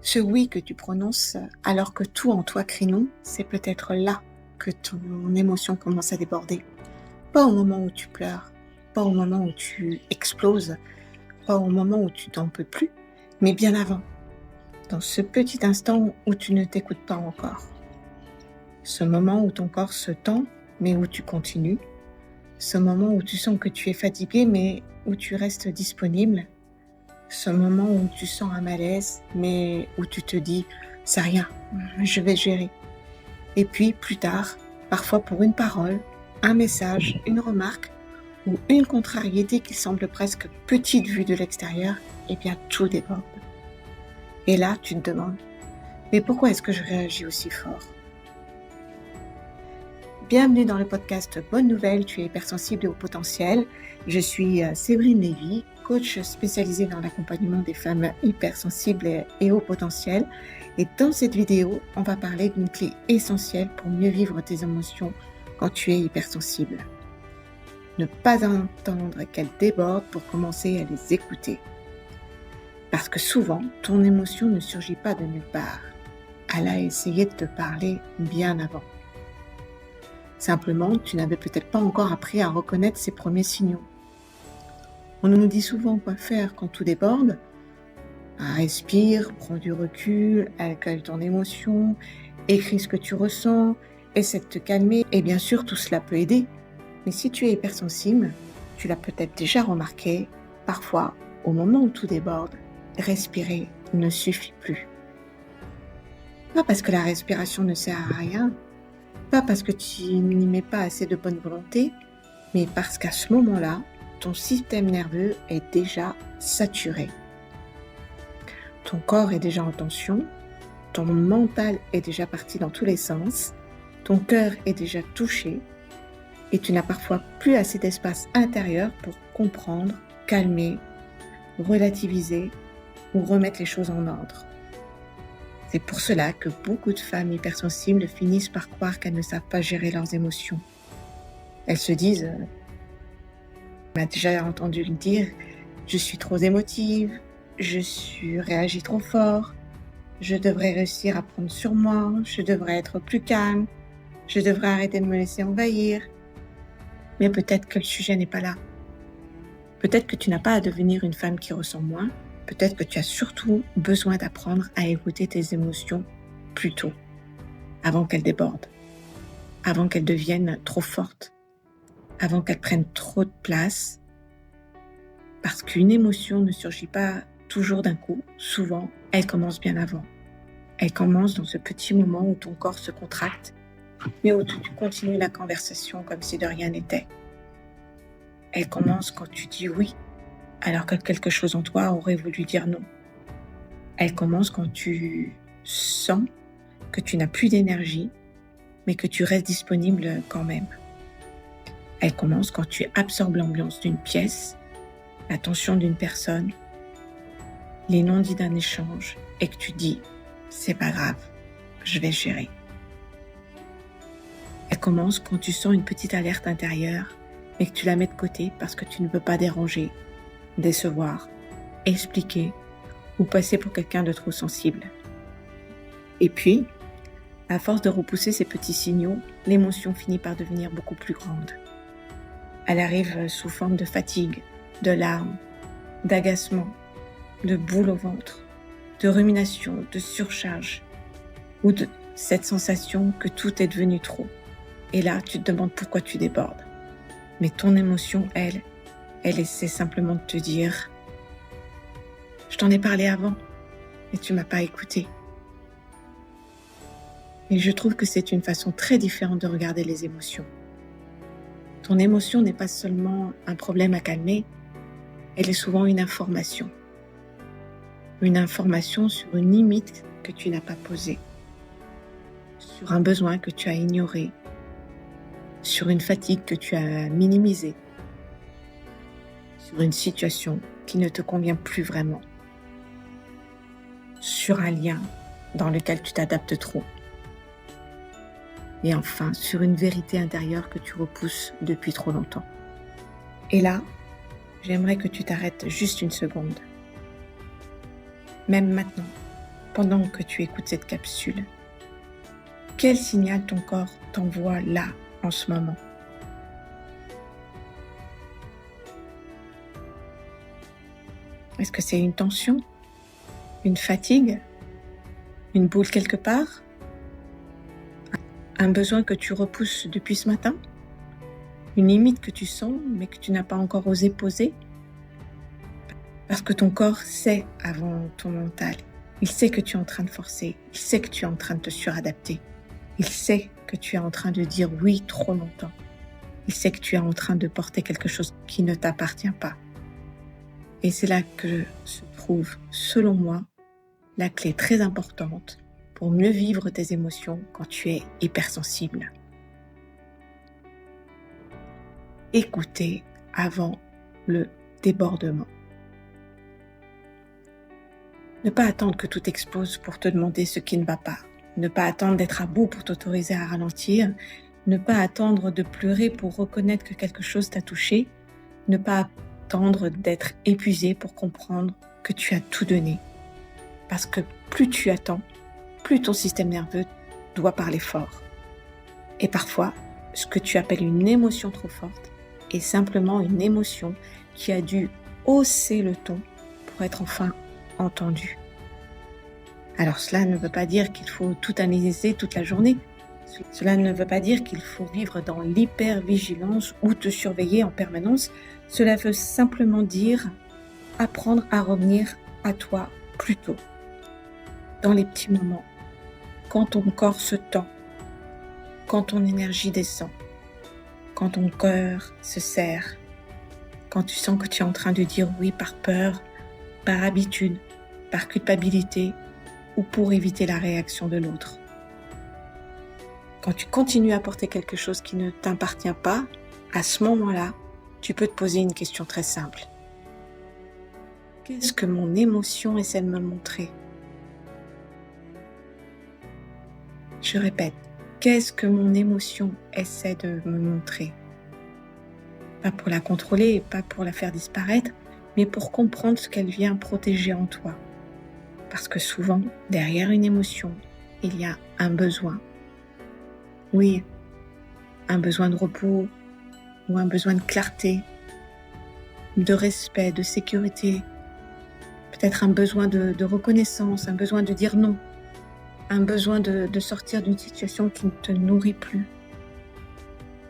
Ce oui que tu prononces alors que tout en toi crie non, c'est peut-être là que ton émotion commence à déborder. Pas au moment où tu pleures, pas au moment où tu exploses, pas au moment où tu t'en peux plus, mais bien avant, dans ce petit instant où tu ne t'écoutes pas encore. Ce moment où ton corps se tend, mais où tu continues. Ce moment où tu sens que tu es fatigué, mais où tu restes disponible. Ce moment où tu sens un malaise, mais où tu te dis « c'est rien, je vais gérer ». Et puis plus tard, parfois pour une parole, un message, une remarque ou une contrariété qui semble presque petite vue de l'extérieur, eh bien tout déborde. Et là, tu te demandes « mais pourquoi est-ce que je réagis aussi fort ?» Bienvenue dans le podcast Bonne Nouvelle, tu es hypersensible et au potentiel. Je suis Séverine Lévy, coach spécialisée dans l'accompagnement des femmes hypersensibles et au potentiel. Et dans cette vidéo, on va parler d'une clé essentielle pour mieux vivre tes émotions quand tu es hypersensible. Ne pas entendre qu'elles débordent pour commencer à les écouter. Parce que souvent, ton émotion ne surgit pas de nulle part. Elle a essayé de te parler bien avant. Simplement, tu n'avais peut-être pas encore appris à reconnaître ces premiers signaux. On nous dit souvent quoi faire quand tout déborde. Respire, prends du recul, accueille ton émotion, écris ce que tu ressens, essaie de te calmer. Et bien sûr, tout cela peut aider. Mais si tu es hypersensible, tu l'as peut-être déjà remarqué, parfois, au moment où tout déborde, respirer ne suffit plus. Pas parce que la respiration ne sert à rien, pas parce que tu n'y mets pas assez de bonne volonté, mais parce qu'à ce moment-là, ton système nerveux est déjà saturé. Ton corps est déjà en tension, ton mental est déjà parti dans tous les sens, ton cœur est déjà touché et tu n'as parfois plus assez d'espace intérieur pour comprendre, calmer, relativiser ou remettre les choses en ordre. C'est pour cela que beaucoup de femmes hypersensibles finissent par croire qu'elles ne savent pas gérer leurs émotions. Elles se disent, on a déjà entendu le dire, je suis trop émotive, je réagis trop fort, je devrais réussir à prendre sur moi, je devrais être plus calme, je devrais arrêter de me laisser envahir. Mais peut-être que le sujet n'est pas là. Peut-être que tu n'as pas à devenir une femme qui ressent moins. Peut-être que tu as surtout besoin d'apprendre à écouter tes émotions plus tôt, avant qu'elles débordent, avant qu'elles deviennent trop fortes, avant qu'elles prennent trop de place. Parce qu'une émotion ne surgit pas toujours d'un coup, souvent elle commence bien avant. Elle commence dans ce petit moment où ton corps se contracte, mais où tu continues la conversation comme si de rien n'était. Elle commence quand tu dis oui, alors que quelque chose en toi aurait voulu dire non. Elle commence quand tu sens que tu n'as plus d'énergie, mais que tu restes disponible quand même. Elle commence quand tu absorbes l'ambiance d'une pièce, l'attention d'une personne, les non-dits d'un échange, et que tu dis « c'est pas grave, je vais gérer ». Elle commence quand tu sens une petite alerte intérieure, mais que tu la mets de côté parce que tu ne veux pas déranger, décevoir, expliquer ou passer pour quelqu'un de trop sensible. Et puis, à force de repousser ces petits signaux, l'émotion finit par devenir beaucoup plus grande. Elle arrive sous forme de fatigue, de larmes, d'agacement, de boule au ventre, de rumination, de surcharge, ou de cette sensation que tout est devenu trop. Et là, tu te demandes pourquoi tu débordes. Mais ton émotion, elle essaie simplement de te dire « je t'en ai parlé avant, mais tu m'as pas écouté ». Et je trouve que c'est une façon très différente de regarder les émotions. Ton émotion n'est pas seulement un problème à calmer, elle est souvent une information. Une information sur une limite que tu n'as pas posée, sur un besoin que tu as ignoré, sur une fatigue que tu as minimisée, sur une situation qui ne te convient plus vraiment, sur un lien dans lequel tu t'adaptes trop. Et enfin, sur une vérité intérieure que tu repousses depuis trop longtemps. Et là, j'aimerais que tu t'arrêtes juste une seconde. Même maintenant, pendant que tu écoutes cette capsule, quel signal ton corps t'envoie là, en ce moment? Est-ce que c'est une tension, une fatigue, une boule quelque part, un besoin que tu repousses depuis ce matin, une limite que tu sens mais que tu n'as pas encore osé poser? Parce que ton corps sait avant ton mental. Il sait que tu es en train de forcer, il sait que tu es en train de te suradapter, il sait que tu es en train de dire oui trop longtemps, il sait que tu es en train de porter quelque chose qui ne t'appartient pas. Et c'est là que se trouve, selon moi, la clé très importante pour mieux vivre tes émotions quand tu es hypersensible. Écouter avant le débordement. Ne pas attendre que tout explose pour te demander ce qui ne va pas. Ne pas attendre d'être à bout pour t'autoriser à ralentir. Ne pas attendre de pleurer pour reconnaître que quelque chose t'a touché. Ne pas attendre d'être épuisé pour comprendre que tu as tout donné. Parce que plus tu attends, plus ton système nerveux doit parler fort. Et parfois, ce que tu appelles une émotion trop forte est simplement une émotion qui a dû hausser le ton pour être enfin entendu. Alors cela ne veut pas dire qu'il faut tout analyser toute la journée. Cela ne veut pas dire qu'il faut vivre dans l'hypervigilance ou te surveiller en permanence. Cela veut simplement dire apprendre à revenir à toi plus tôt, dans les petits moments, quand ton corps se tend, quand ton énergie descend, quand ton cœur se serre, quand tu sens que tu es en train de dire oui par peur, par habitude, par culpabilité ou pour éviter la réaction de l'autre. Quand tu continues à porter quelque chose qui ne t'appartient pas, à ce moment-là, tu peux te poser une question très simple. Qu'est-ce que mon émotion essaie de me montrer? Je répète, qu'est-ce que mon émotion essaie de me montrer? Pas pour la contrôler et pas pour la faire disparaître, mais pour comprendre ce qu'elle vient protéger en toi. Parce que souvent, derrière une émotion, il y a un besoin. Oui, un besoin de repos, ou un besoin de clarté, de respect, de sécurité, peut-être un besoin de reconnaissance, un besoin de dire non, un besoin de sortir d'une situation qui ne te nourrit plus.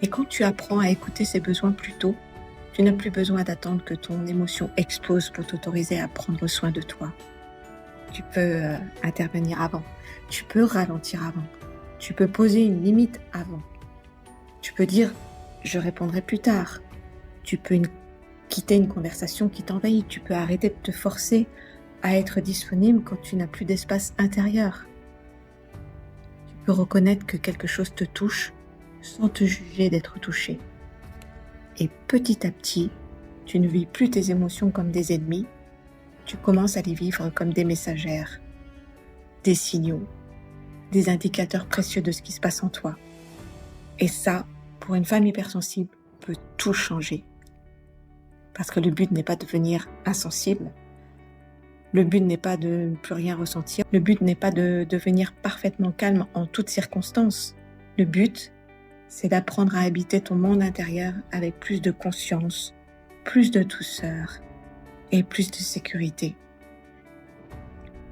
Et quand tu apprends à écouter ces besoins plus tôt, tu n'as plus besoin d'attendre que ton émotion explose pour t'autoriser à prendre soin de toi. Tu peux intervenir avant, tu peux ralentir avant, tu peux poser une limite avant. Tu peux dire « je répondrai plus tard ». Tu peux quitter une conversation qui t'envahit, tu peux arrêter de te forcer à être disponible quand tu n'as plus d'espace intérieur. Tu peux reconnaître que quelque chose te touche sans te juger d'être touché. Et petit à petit, tu ne vis plus tes émotions comme des ennemis, tu commences à les vivre comme des messagères, des signaux, des indicateurs précieux de ce qui se passe en toi. Et ça, pour une femme hypersensible, peut tout changer. Parce que le but n'est pas de devenir insensible, le but n'est pas de ne plus rien ressentir, le but n'est pas de devenir parfaitement calme en toutes circonstances. Le but, c'est d'apprendre à habiter ton monde intérieur avec plus de conscience, plus de douceur et plus de sécurité.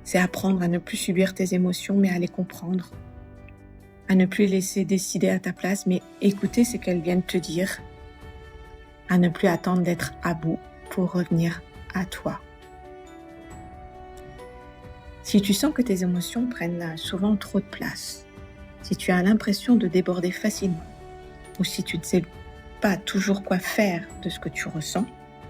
C'est apprendre à ne plus subir tes émotions, mais à les comprendre. À ne plus les laisser décider à ta place, mais écouter ce qu'elles viennent te dire. À ne plus attendre d'être à bout pour revenir à toi. Si tu sens que tes émotions prennent souvent trop de place, si tu as l'impression de déborder facilement, ou si tu ne sais pas toujours quoi faire de ce que tu ressens,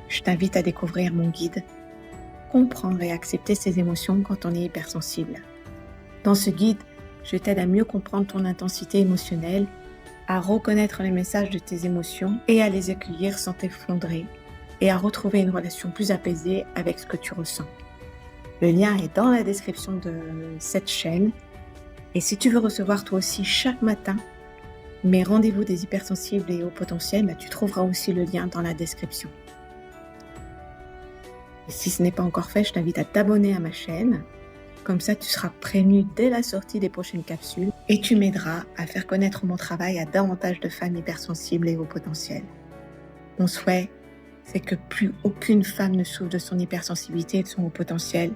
je t'invite à découvrir mon guide « Comprendre et accepter ses émotions quand on est hypersensible ». Dans ce guide, je t'aide à mieux comprendre ton intensité émotionnelle, à reconnaître les messages de tes émotions et à les accueillir sans t'effondrer, et à retrouver une relation plus apaisée avec ce que tu ressens. Le lien est dans la description de cette chaîne. Et si tu veux recevoir toi aussi chaque matin mes rendez-vous des hypersensibles et hauts potentiels, tu trouveras aussi le lien dans la description. Et si ce n'est pas encore fait, je t'invite à t'abonner à ma chaîne. Comme ça, tu seras prévenu dès la sortie des prochaines capsules et tu m'aideras à faire connaître mon travail à davantage de femmes hypersensibles et au potentiel. Mon souhait, c'est que plus aucune femme ne souffre de son hypersensibilité et de son haut potentiel,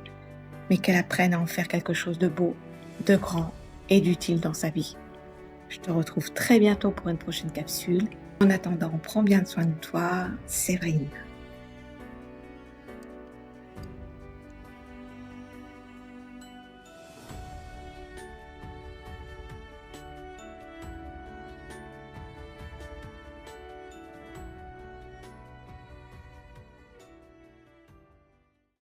mais qu'elle apprenne à en faire quelque chose de beau, de grand et d'utile dans sa vie. Je te retrouve très bientôt pour une prochaine capsule. En attendant, prends bien soin de toi, Séverine.